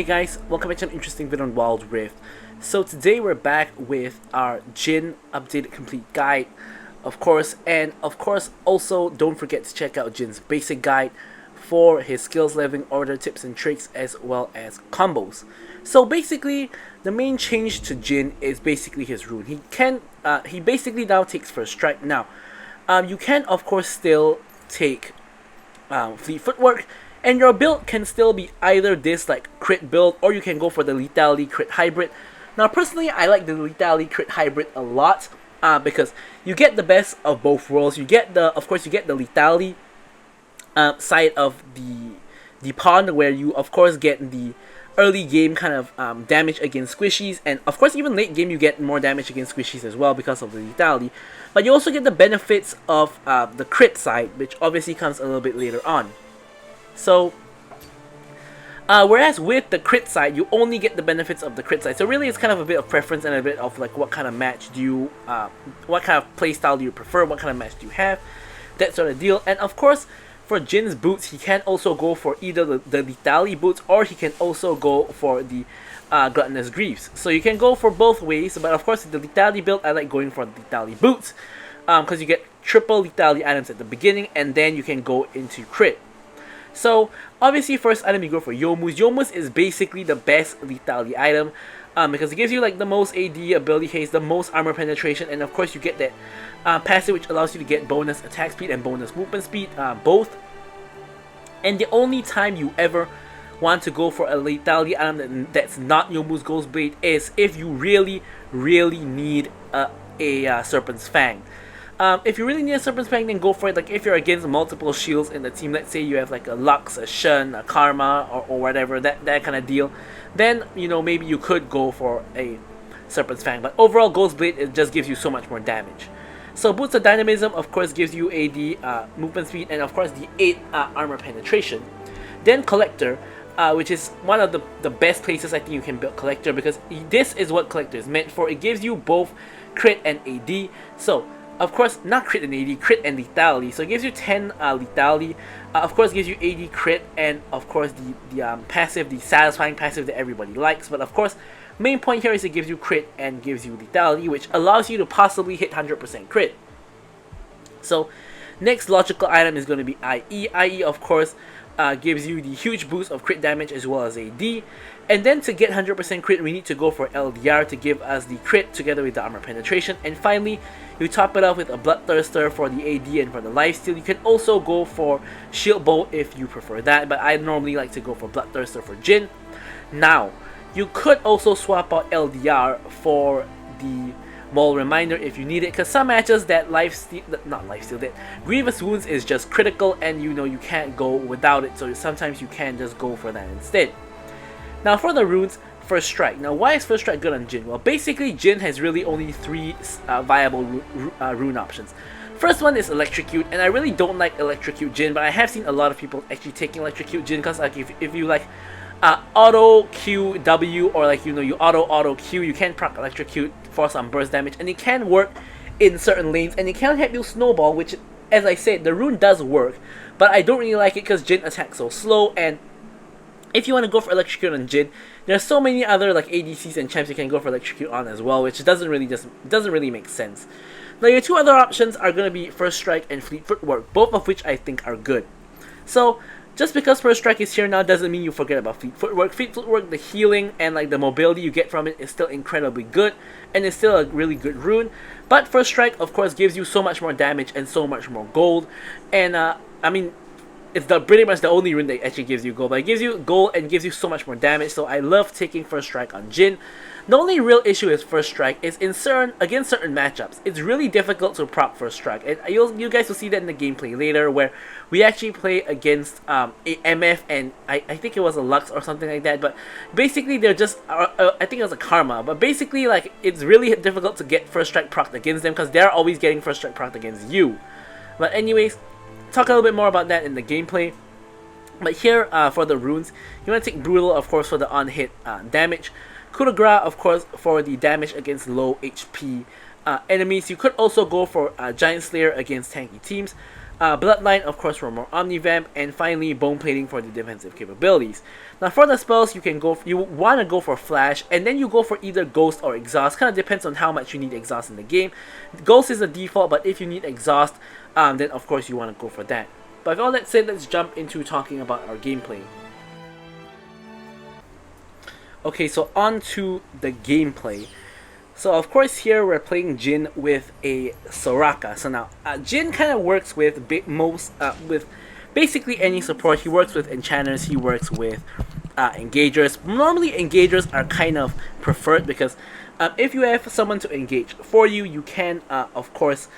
Hey guys, welcome back to an interesting video on Wild Rift. So today we're back with our Jhin updated complete guide, of course, and of course also don't forget to check out Jin's basic guide for his skills leveling order, tips and tricks, as well as combos. So basically, the main change to Jhin is basically his rune. He basically now takes first strike. Now, you can of course still take fleet footwork, and your build can still be either this like crit build, or you can go for the lethality crit hybrid. Now personally, I like the lethality crit hybrid a lot because you get the best of both worlds. You get the lethality side of the pawn, where you of course get the early game kind of damage against squishies, and of course even late game you get more damage against squishies as well because of the lethality. But you also get the benefits of the crit side, which obviously comes a little bit later on. So, whereas with the crit side, you only get the benefits of the crit side. So really, it's kind of a bit of preference and a bit of like what kind of match do you, what kind of playstyle do you prefer, what kind of match do you have, that sort of deal. And of course, for Jin's boots, he can also go for either the lethality boots, or he can also go for the gluttonous greaves. So you can go for both ways. But of course, with the lethality build, I like going for the lethality boots because you get triple lethality items at the beginning, and then you can go into crit. So, obviously, first item you go for Youmuu's. Youmuu's is basically the best lethality item because it gives you like the most AD, ability haste, the most armor penetration, and of course you get that passive which allows you to get bonus attack speed and bonus movement speed, both. And the only time you ever want to go for a lethality item that's not Youmuu's Ghostblade is if you really need a Serpent's Fang. If you really need a Serpent's Fang, then go for it. Like if you're against multiple shields in the team, let's say you have like a Lux, a Shen, a Karma, or whatever, that kind of deal, then you know maybe you could go for a Serpent's Fang. But overall, Ghostblade, it just gives you so much more damage. So Boots of Dynamism of course gives you AD, movement speed, and of course the 8 armor penetration. Then Collector, which is one of the best places I think you can build Collector, because this is what Collector is meant for. It gives you both crit and AD. So of course, not crit and AD, crit and lethality. So it gives you 10 lethality. Of course, gives you AD crit, and of course the passive, the satisfying passive that everybody likes. But of course, main point here is it gives you crit and gives you lethality, which allows you to possibly hit 100% crit. So next logical item is going to be IE. IE of course gives you the huge boost of crit damage as well as AD. And then to get 100% crit, we need to go for LDR to give us the crit together with the armor penetration. And finally, you top it off with a Bloodthirster for the AD and for the lifesteal. You can also go for Shield Bow if you prefer that, but I normally like to go for Bloodthirster for Jhin. Now, you could also swap out LDR for the Maul Reminder if you need it, because some matches that that Grievous Wounds is just critical, and you know you can't go without it, so sometimes you can just go for that instead. Now for the runes, First Strike. Now why is First Strike good on Jhin? Well, basically Jhin has really only 3 viable rune options. First one is Electrocute, and I really don't like Electrocute Jhin, but I have seen a lot of people actually taking Electrocute Jhin, because like if you like auto Q W, or like you know you auto Q, you can proc Electrocute for some burst damage, and it can work in certain lanes, and it can help you snowball, which, as I said, the rune does work, but I don't really like it because Jhin attacks so slow. And if you want to go for Electrocute on Jhin, there's so many other like ADCs and champs you can go for Electrocute on as well, which doesn't really make sense. Now your 2 other options are going to be First Strike and Fleet Footwork, both of which I think are good. So just because First Strike is here now doesn't mean you forget about Fleet Footwork. Fleet Footwork, the healing and like the mobility you get from it is still incredibly good, and it's still a really good rune. But First Strike of course gives you so much more damage and so much more gold, and I mean, it's pretty much the only rune that actually gives you gold, but it gives you gold and gives you so much more damage, so I love taking First Strike on Jhin. The only real issue with First Strike is against certain matchups, it's really difficult to proc First Strike, and you guys will see that in the gameplay later, where we actually play against a MF, and I think it was a Lux or something like that, but basically they're just, I think it was a Karma, but basically like it's really difficult to get First Strike procced against them, because they're always getting First Strike procced against you. But anyways, talk a little bit more about that in the gameplay. But here, for the runes, you want to take Brutal, of course, for the on-hit damage. Coup de Grace, of course, for the damage against low HP enemies. You could also go for Giant Slayer against tanky teams. Bloodline, of course, for more Omnivamp, and finally Bone Plating for the defensive capabilities. Now for the spells, you want to go for Flash, and then you go for either Ghost or Exhaust. Kind of depends on how much you need Exhaust in the game. Ghost is the default, but if you need Exhaust, then of course you want to go for that. But with all that said, let's jump into talking about our gameplay. Okay, so on to the gameplay. So of course here we're playing Jhin with a Soraka. So now Jhin kind of works with with basically any support. He works with enchanters, he works with engagers. Normally engagers are kind of preferred because if you have someone to engage for you, you can of course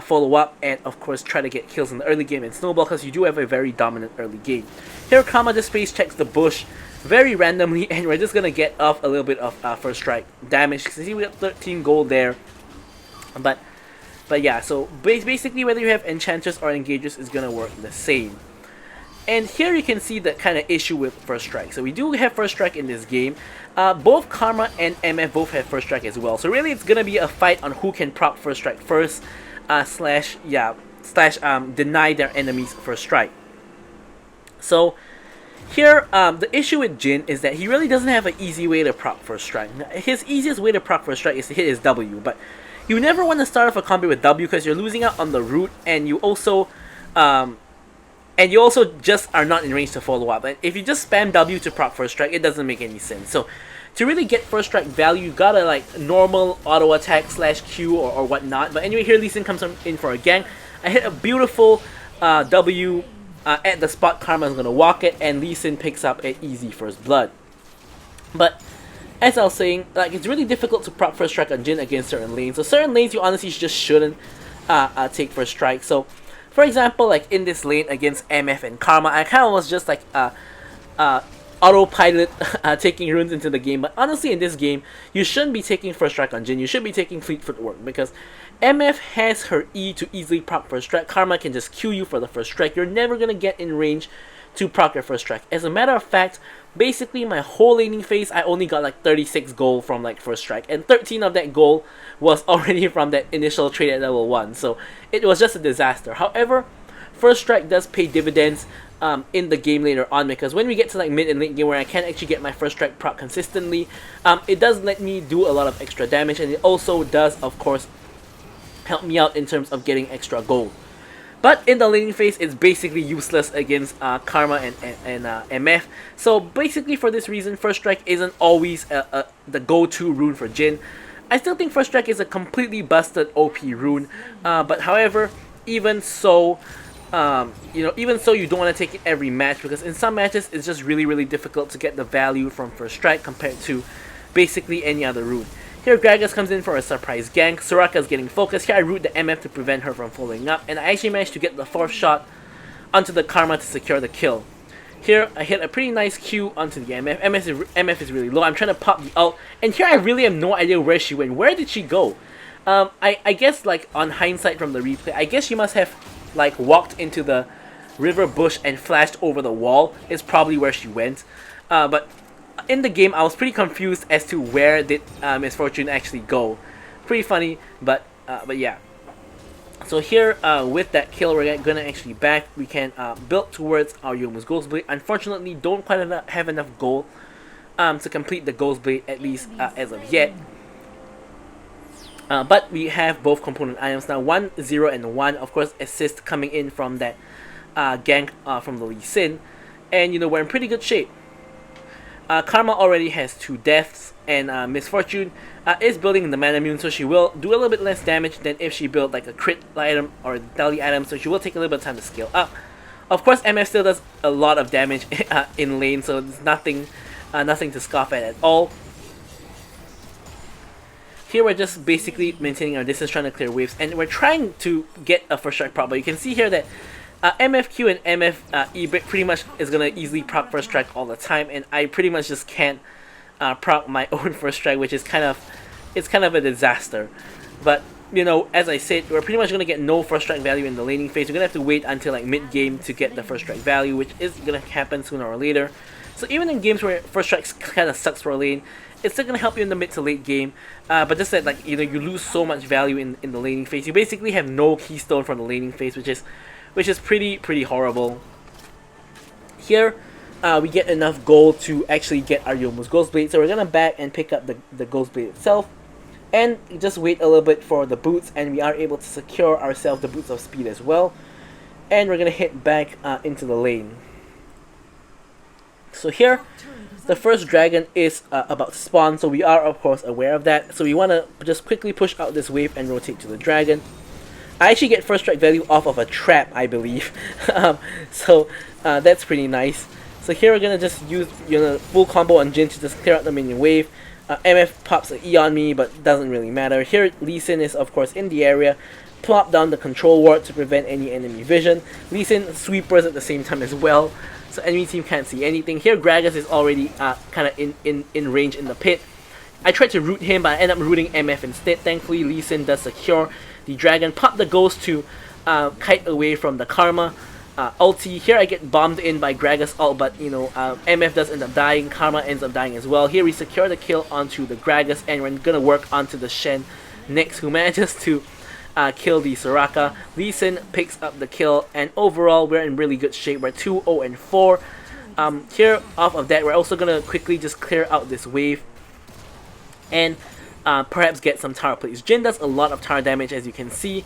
follow up and of course try to get kills in the early game and snowball because you do have a very dominant early game. Here Karma just space checks the bush very randomly, and we're just gonna get off a little bit of first strike damage. See, we got 13 gold there, but yeah. So basically, whether you have enchanters or engagers is gonna work the same. And here you can see the kind of issue with first strike. So we do have first strike in this game. Both Karma and MF both have first strike as well. So really, it's gonna be a fight on who can proc first strike first, slash deny their enemies first strike. So here, the issue with Jhin is that he really doesn't have an easy way to proc first strike. His easiest way to proc first strike is to hit his W, but you never want to start off a combo with W because you're losing out on the root, and you also just are not in range to follow up. And if you just spam W to proc first strike, it doesn't make any sense. So to really get first strike value, you gotta like normal auto attack slash Q or whatnot. But anyway, here Lee Sin comes in for a gank. I hit a beautiful W. At the spot Karma is going to walk it, and Lee Sin picks up an easy first blood. But as I was saying, like, it's really difficult to proc first strike on Jhin against certain lanes. So certain lanes you honestly just shouldn't take first strike. So for example, like in this lane against MF and Karma, I kind of was just like autopilot taking runes into the game. But honestly, in this game, you shouldn't be taking first strike on Jhin. You should be taking fleet footwork because MF has her E to easily proc first strike. Karma can just Q you for the first strike. You're never going to get in range to proc your first strike. As a matter of fact, basically my whole laning phase, I only got like 36 gold from like first strike. And 13 of that gold was already from that initial trade at level 1. So it was just a disaster. However, first strike does pay dividends in the game later on, because when we get to like mid and late game where I can't actually get my first strike proc consistently, it does let me do a lot of extra damage, and it also does, of course, help me out in terms of getting extra gold. But in the laning phase, it's basically useless against Karma and MF. So basically for this reason, first strike isn't always the go-to rune for Jhin. I still think first strike is a completely busted OP rune, but however, even so, you don't want to take it every match, because in some matches it's just really difficult to get the value from first strike compared to basically any other rune. Here Gragas comes in for a surprise gank. Soraka's getting focused. Here I root the MF to prevent her from following up, and I actually managed to get the 4th shot onto the Karma to secure the kill. Here I hit a pretty nice Q onto the MF. MF is really low. I'm trying to pop the ult, and here I really have no idea where she went. Where did she go? I guess like on hindsight from the replay, I guess she must have like walked into the river bush and flashed over the wall. Is probably where she went. But in the game, I was pretty confused as to where did Miss Fortune actually go. Pretty funny, but yeah. So here, with that kill, we're gonna actually back. We can build towards our Youmuu's Ghost Blade. Unfortunately, don't quite have enough gold to complete the Ghost Blade, at least as of yet. But we have both component items now, 1, 0, and 1. Of course, assist coming in from that gank from the Lee Sin, and we're in pretty good shape. Karma already has 2 deaths, and Miss Fortune is building the Mana Mune, so she will do a little bit less damage than if she built like a crit item or a deli item, so she will take a little bit of time to scale up. Of course, MF still does a lot of damage in lane, so there's nothing to scoff at all. Here we're just basically maintaining our distance, trying to clear waves, and we're trying to get a first strike proc. But you can see here that MFQ and MF E pretty much is gonna easily proc first strike all the time, and I pretty much just can't proc my own first strike, which is kind of a disaster. But as I said, we're pretty much gonna get no first strike value in the laning phase. We're gonna have to wait until like mid game to get the first strike value, which is gonna happen sooner or later. So even in games where first strike kind of sucks for a lane, it's still gonna help you in the mid to late game. But just that you lose so much value in the laning phase. You basically have no keystone from the laning phase, which is which is pretty horrible. Here, we get enough gold to actually get our Youmuu's Ghost Blade, so we're gonna back and pick up the Ghost Blade itself, and just wait a little bit for the boots, and we are able to secure ourselves the boots of speed as well, and we're gonna hit back into the lane. So here, the first dragon is about to spawn, so we are of course aware of that. So we want to just quickly push out this wave and rotate to the dragon. I actually get first strike value off of a trap, I believe. So that's pretty nice. So here we're gonna just use full combo on Jhin to just clear out the minion wave. MF pops an E on me, but doesn't really matter. Here Lee Sin is of course in the area. Plop down the control ward to prevent any enemy vision. Lee Sin sweepers at the same time as well, so enemy team can't see anything. Here Gragas is already kind of in range in the pit. I tried to root him, but I end up rooting MF instead. Thankfully Lee Sin does secure the dragon, pop the ghost to kite away from the Karma ulti. Here I get bombed in by Gragas ult, but MF does end up dying, Karma ends up dying as well. Here we secure the kill onto the Gragas, and we're gonna work onto the Shen next, who manages to kill the Soraka. Lee Sin picks up the kill, and overall we're in really good shape. We're 2-0-4. Here off of that, we're also gonna quickly just clear out this wave and perhaps get some tower plates. Jhin does a lot of tower damage, as you can see.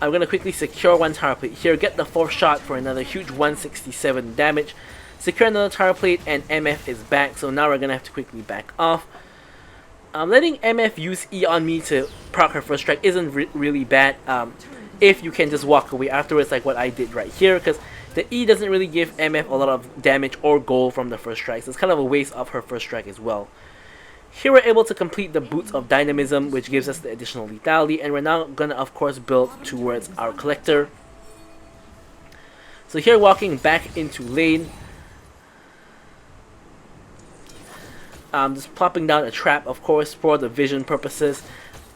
I'm gonna quickly secure one tower plate here, get the 4th shot for another huge 167 damage, secure another tower plate, and MF is back. So now we're gonna have to quickly back off. Letting MF use E on me to proc her first strike isn't really bad if you can just walk away afterwards, like what I did right here, because the E doesn't really give MF a lot of damage or gold from the first strike, so it's kind of a waste of her first strike as well. Here we're able to complete the Boots of Dynamism, which gives us the additional lethality, and we're now gonna of course build towards our collector. So here, walking back into lane, just plopping down a trap, of course, for the vision purposes.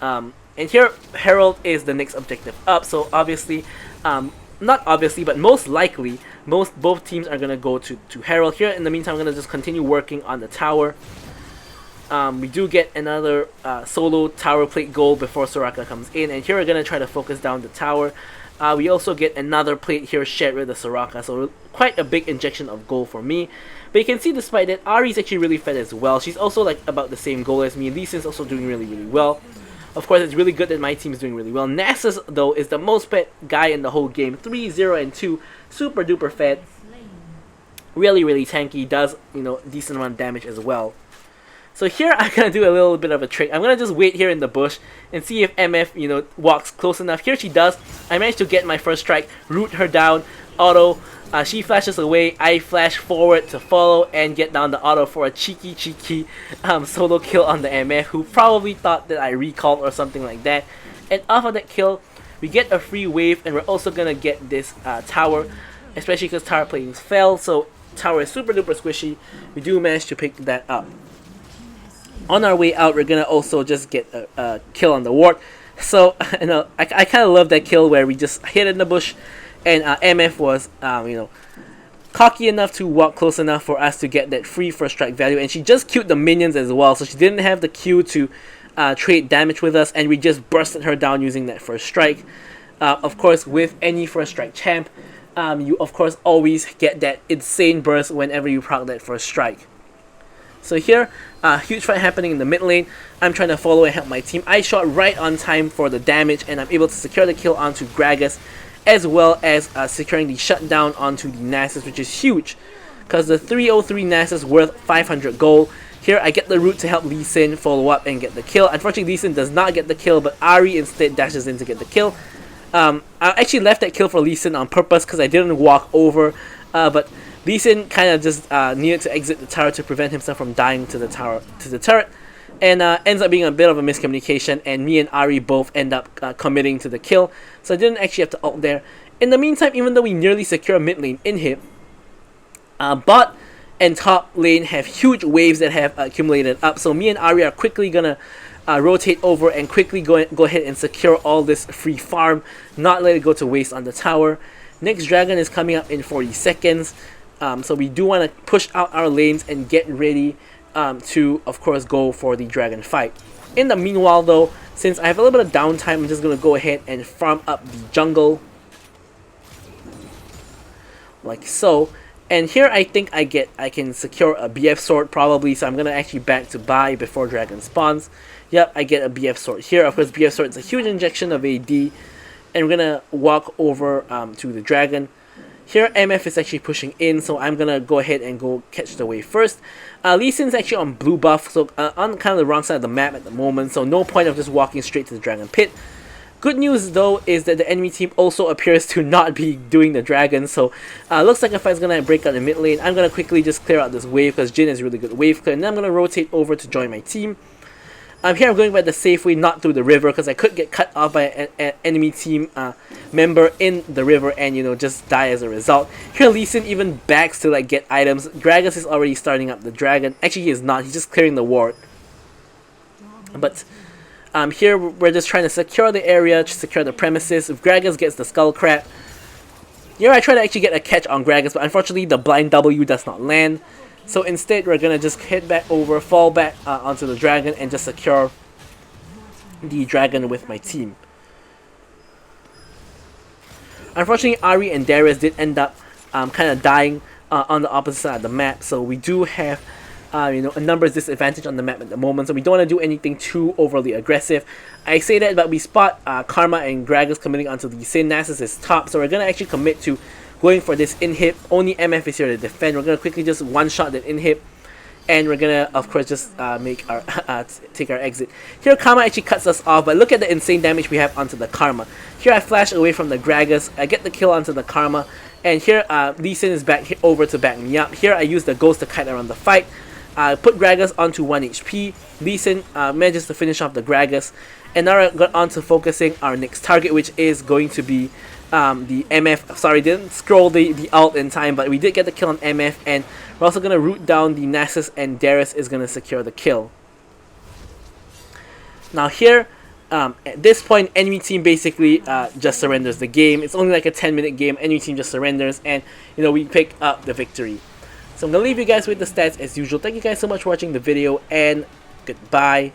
And here, Herald is the next objective up. So obviously, not obviously, but most likely, both teams are gonna go to Herald. Here, in the meantime, I'm gonna just continue working on the tower. We do get another solo tower plate goal before Soraka comes in, and here we're gonna try to focus down the tower. We also get another plate here shared with the Soraka, so quite a big injection of gold for me. But you can see, despite that, Ahri is actually really fed as well. She's also like about the same goal as me. Lee Sin's also doing really well. Of course, it's really good that my team is doing really well. Nasus, though, is the most fed guy in the whole game. 3-0-2, super duper fed. Really tanky, does decent amount of damage as well. So here I'm gonna do a little bit of a trick. I'm gonna just wait here in the bush and see if MF walks close enough. Here she does. I managed to get my first strike, root her down, auto. She flashes away. I flash forward to follow and get down the auto for a cheeky solo kill on the MF, who probably thought that I recalled or something like that. And off of that kill, we get a free wave, and we're also gonna get this tower, especially because tower platings fell. So tower is super duper squishy. We do manage to pick that up. On our way out, we're gonna also just get a kill on the ward. So I kind of love that kill where we just hid in the bush, and MF was cocky enough to walk close enough for us to get that free first strike value, and she just queued the minions as well, so she didn't have the Q to trade damage with us, and we just bursted her down using that first strike. Of course, with any first strike champ, you of course always get that insane burst whenever you proc that first strike. So here, huge fight happening in the mid lane. I'm trying to follow and help my team. I shot right on time for the damage, and I'm able to secure the kill onto Gragas, as well as securing the shutdown onto the Nasus, which is huge, because the 303 Nasus worth 500 gold. Here I get the root to help Lee Sin follow up and get the kill. Unfortunately, Lee Sin does not get the kill, but Ahri instead dashes in to get the kill. I actually left that kill for Lee Sin on purpose because I didn't walk over, but Lee Sin kind of just needed to exit the tower to prevent himself from dying to the turret, and ends up being a bit of a miscommunication, and me and Ahri both end up committing to the kill, so I didn't actually have to ult there. In the meantime, even though we nearly secure mid lane inhib, bot and top lane have huge waves that have accumulated up, so me and Ahri are quickly gonna rotate over and quickly go ahead and secure all this free farm, not let it go to waste on the tower. Next dragon is coming up in 40 seconds. So we do want to push out our lanes and get ready to, of course, go for the dragon fight. In the meanwhile, though, since I have a little bit of downtime, I'm just going to go ahead and farm up the jungle. like so. And here I think I can secure a BF sword probably, so I'm gonna actually back to buy before dragon spawns. Yep, I get a BF sword here. Of course, BF sword is a huge injection of AD, and we're gonna walk over to the dragon. Here MF is actually pushing in, so I'm gonna go ahead and go catch the wave first. Lee Sin's actually on blue buff, so on kind of the wrong side of the map at the moment, so no point of just walking straight to the dragon pit. Good news though is that the enemy team also appears to not be doing the dragon, so looks like a fight's gonna break out in mid lane. I'm gonna quickly just clear out this wave because Jhin is really good wave clear, and then I'm gonna rotate over to join my team. Here I'm going by the safe way, not through the river, because I could get cut off by an enemy team member in the river and, you know, just die as a result. Here Lee Sin even backs to like get items. Gragas is already starting up the dragon. Actually he is not, he's just clearing the ward. But here we're just trying to secure the area, secure the premises. If Gragas gets the skull crab, here I try to actually get a catch on Gragas, but unfortunately the blind W does not land. So instead we're gonna just head back over, fall back onto the dragon, and just secure the dragon with my team. Unfortunately Ahri and Darius did end up kind of dying on the opposite side of the map, so we do have you know, a numbers disadvantage on the map at the moment, so we don't want to do anything too overly aggressive. I say that, but we spot Karma and Gragas committing onto the Sin. Nasus is top, so we're gonna actually commit to going for this inhib. Only MF is here to defend. We're gonna quickly just one-shot that inhib, and we're gonna, of course, just make our take our exit. Here Karma actually cuts us off, but look at the insane damage we have onto the Karma. Here I flash away from the Gragas, I get the kill onto the Karma, and here Lee Sin is back over to back me up. Here I use the Ghost to kite around the fight. Put Gragas onto 1 HP. Lee Sin manages to finish off the Gragas, and now we're on to focusing our next target, which is going to be the MF. Sorry, didn't scroll the ult in time, but we did get the kill on MF, and we're also going to root down the Nasus, and Darius is going to secure the kill. Now here, at this point, enemy team basically just surrenders the game. It's only like a 10-minute game. Enemy team just surrenders, and you know, we pick up the victory. So I'm going to leave you guys with the stats as usual. Thank you guys so much for watching the video, and goodbye.